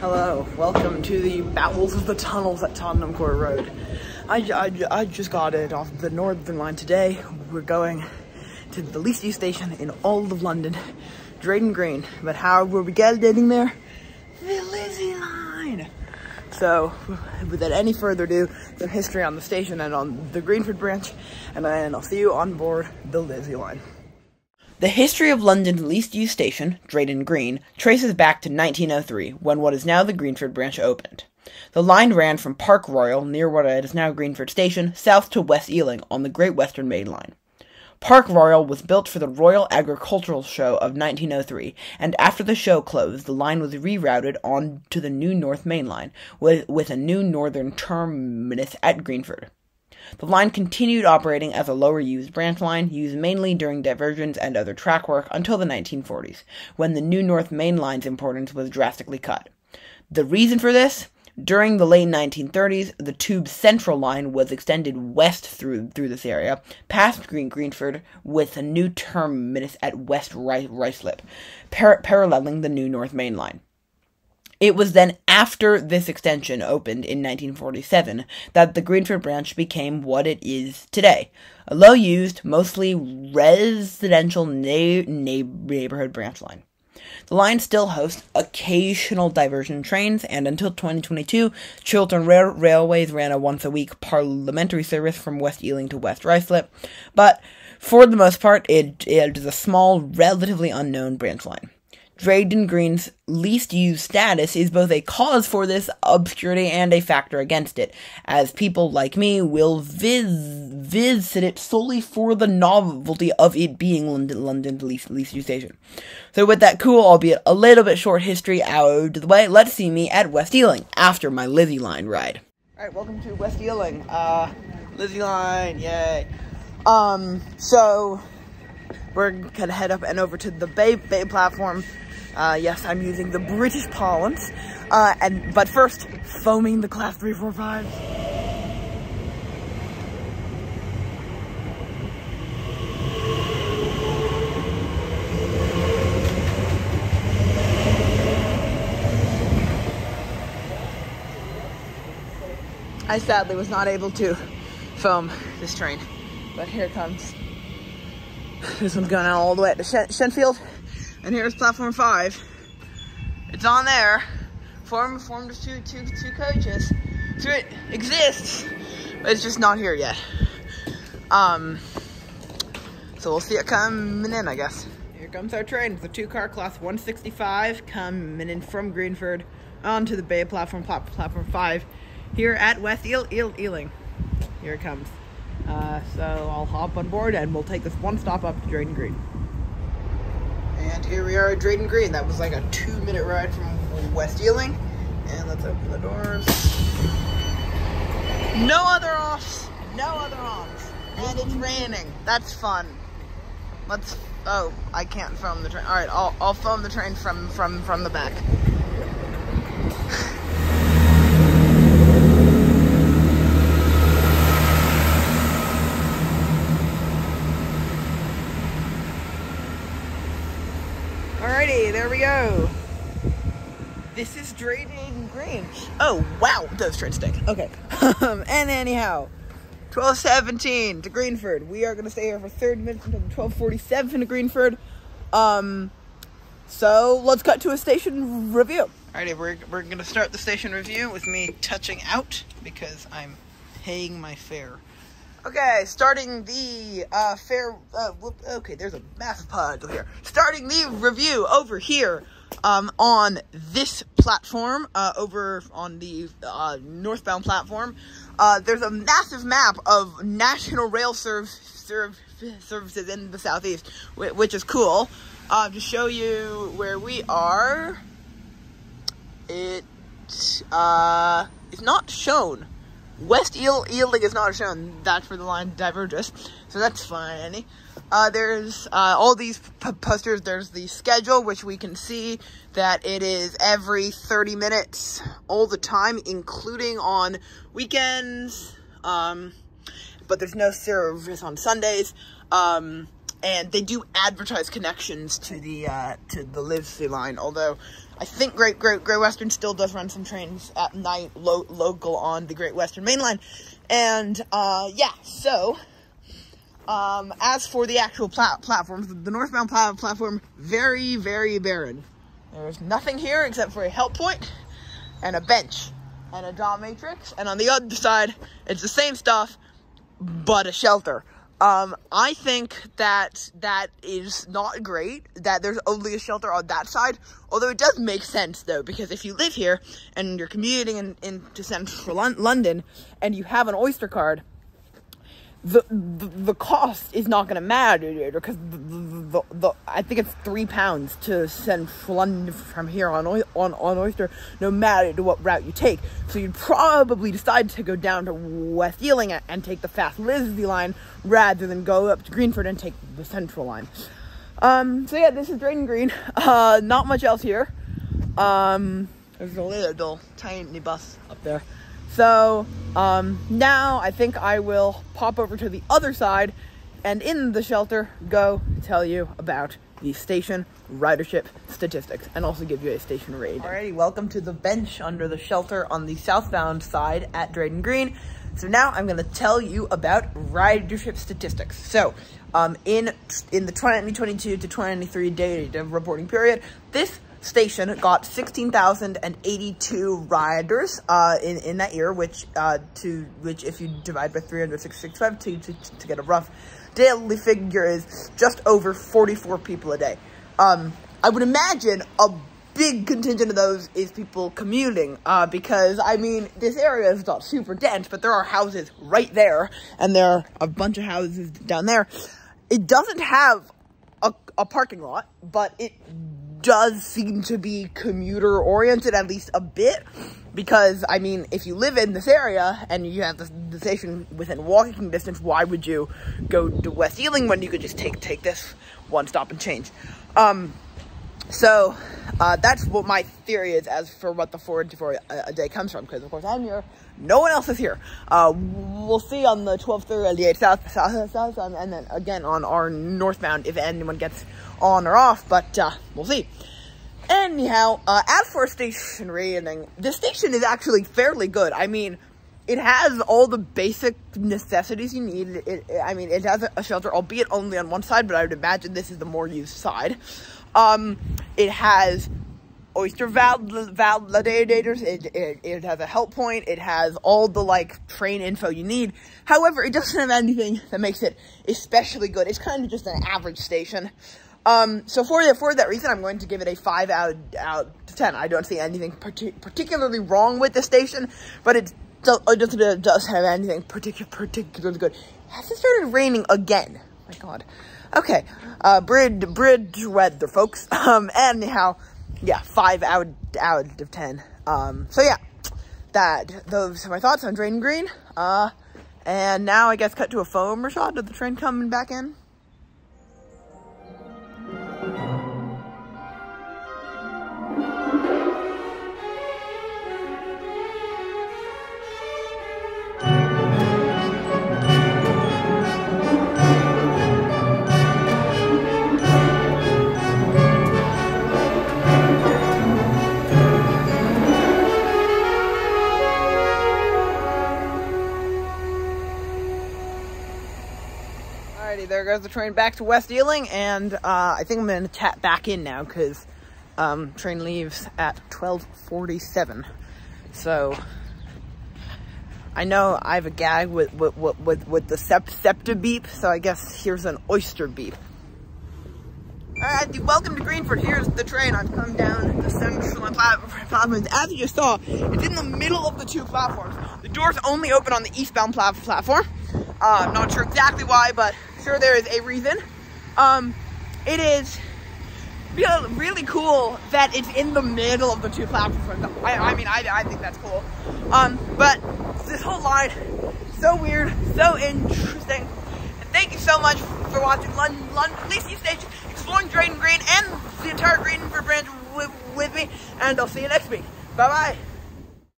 Hello, welcome to the bowels of the tunnels at Tottenham Court Road. I just got it off the Northern Line today. We're going to the least used station in all of London, Drayton Green. But how were we getting there? The Lizzie Line. So, without any further ado, some history on the station and on the Greenford branch, and then I'll see you on board the Lizzie Line. The history of London's least used station, Drayton Green, traces back to 1903, when what is now the Greenford branch opened. The line ran from Park Royal, near what is now Greenford Station, south to West Ealing on the Great Western Main Line. Park Royal was built for the Royal Agricultural Show of 1903, and after the show closed, the line was rerouted on to the new North Main Line, with a new northern terminus at Greenford. The line continued operating as a lower-used branch line, used mainly during diversions and other track work until the 1940s, when the new North Main Line's importance was drastically cut. The reason for this? During the late 1930s, the Tube Central Line was extended west through this area, past Greenford, with a new terminus at West Ruislip, paralleling the new North Main Line. It was then after this extension opened in 1947 that the Greenford branch became what it is today, a low-used, mostly residential neighborhood branch line. The line still hosts occasional diversion trains, and until 2022, Chiltern Railways ran a once-a-week parliamentary service from West Ealing to West Ruislip, but for the most part, it is a small, relatively unknown branch line. Drayton Green's least used status is both a cause for this obscurity and a factor against it, as people like me will visit it solely for the novelty of it being London's least used station. So with that cool, albeit a little bit short history out of the way, let's see me at West Ealing after my Lizzie Line ride. Alright, welcome to West Ealing. Lizzie Line, yay. So we're gonna head up and over to the Bay platform. Yes, I'm using the British Parliament, but first, foaming the Class 345. I sadly was not able to foam this train, but here it comes. This one's going all the way to Shenfield. And here's platform 5. It's on there. Formed of two coaches. So it exists, but it's just not here yet. So we'll see it coming in, I guess. Here comes our train. It's a 2-car class 165 coming in from Greenford onto the Bay platform 5 here at West Ealing. Here it comes. So I'll hop on board and we'll take this one stop up to Drayton Green. And here we are at Drayton Green. That was like a 2-minute ride from West Ealing. And let's open the doors. No other offs. No other ons. And it's raining. That's fun. Oh, I can't foam the train. Alright, I'll foam the train from the back. Alrighty, there we go. This is Drayton Green. Oh, wow, those trains stink. Okay. And anyhow, 12:17 to Greenford. We are going to stay here for 30 minutes until 12:47 to Greenford. So let's cut to a station review. Alrighty, we're going to start the station review with me touching out because I'm paying my fare. Okay, starting the fare. Okay, there's a massive puddle here. Starting the review over here on this platform, over on the northbound platform. There's a massive map of national rail services in the southeast, which is cool. To show you where we are, it's not shown. West Ealing is not shown. That's where the line diverges, so that's fine. There's all these posters. There's the schedule, which we can see that it is every 30 minutes all the time, including on weekends. But there's no service on Sundays. And they do advertise connections to the Lizzie line, although I think Great Western still does run some trains at night, local on the Great Western Main Line. And, yeah, so, as for the actual platforms, the northbound platform, very, very barren. There's nothing here except for a help point and a bench and a draw matrix. And on the other side, it's the same stuff, but a shelter. I think that is not great, that there's only a shelter on that side, although it does make sense, though, because if you live here, and you're commuting into central London, and you have an Oyster card, the cost is not going to matter, because I think it's £3 to central London from here on Oyster, no matter what route you take. So you'd probably decide to go down to West Ealing and take the fast Lizzie line rather than go up to Greenford and take the central line. So yeah, this is Drayton Green. Not much else here. There's a little tiny bus up there. So, now I think I will pop over to the other side and in the shelter go tell you about the station ridership statistics and also give you a station raid. Alrighty, welcome to the bench under the shelter on the southbound side at Drayton Green. So now I'm going to tell you about ridership statistics. So, in the 2022 to 2023 data reporting period, this station got 16,082 riders in that year, which if you divide by 365 to get a rough daily figure is just over 44 people a day. I would imagine a big contingent of those is people commuting, because I mean this area is not super dense, but there are houses right there, and there are a bunch of houses down there. It doesn't have a parking lot, but it does seem to be commuter oriented, at least a bit, because I mean if you live in this area and you have the station within walking distance, why would you go to West Ealing when you could just take this one stop and change? So that's what my theory is as for what the 44 a day comes from, because of course I'm here, no one else is here. We'll see on the 1238 south, and then again on our northbound if anyone gets on or off, but we'll see. Anyhow, as for station rating, the station is actually fairly good. I mean, it has all the basic necessities you need. I mean, it has a shelter, albeit only on one side, but I would imagine this is the more used side. It has Oyster validators, it has a help point, it has all the, like, train info you need. However, it doesn't have anything that makes it especially good. It's kind of just an average station. So for that reason, I'm going to give it a 5 out of 10. I don't see anything particularly wrong with the station, but it does have anything particularly good. Has it started raining again? Oh my God. Okay, bridge weather, folks. Anyhow, yeah, 5 out of 10. So yeah, those are my thoughts on Drayton Green. And now I guess cut to a phone shot of the train coming back in. There goes the train back to West Ealing, and I think I'm going to tap back in now, because train leaves at 12:47. So I know I have a gag with the SEPTA beep, so I guess here's an Oyster beep. Alright, welcome to Greenford. Here's the train. I've come down the central platform. As you just saw, it's in the middle of the two platforms. The doors only open on the eastbound platform. I'm not sure exactly why, but sure there is a reason. It is really cool that it's in the middle of the two platforms. I mean, I think that's cool. But this whole line, so weird, so interesting. And thank you so much for watching London Police Station, exploring Drayton Green and the entire Greenford branch with me. And I'll see you next week. Bye-bye.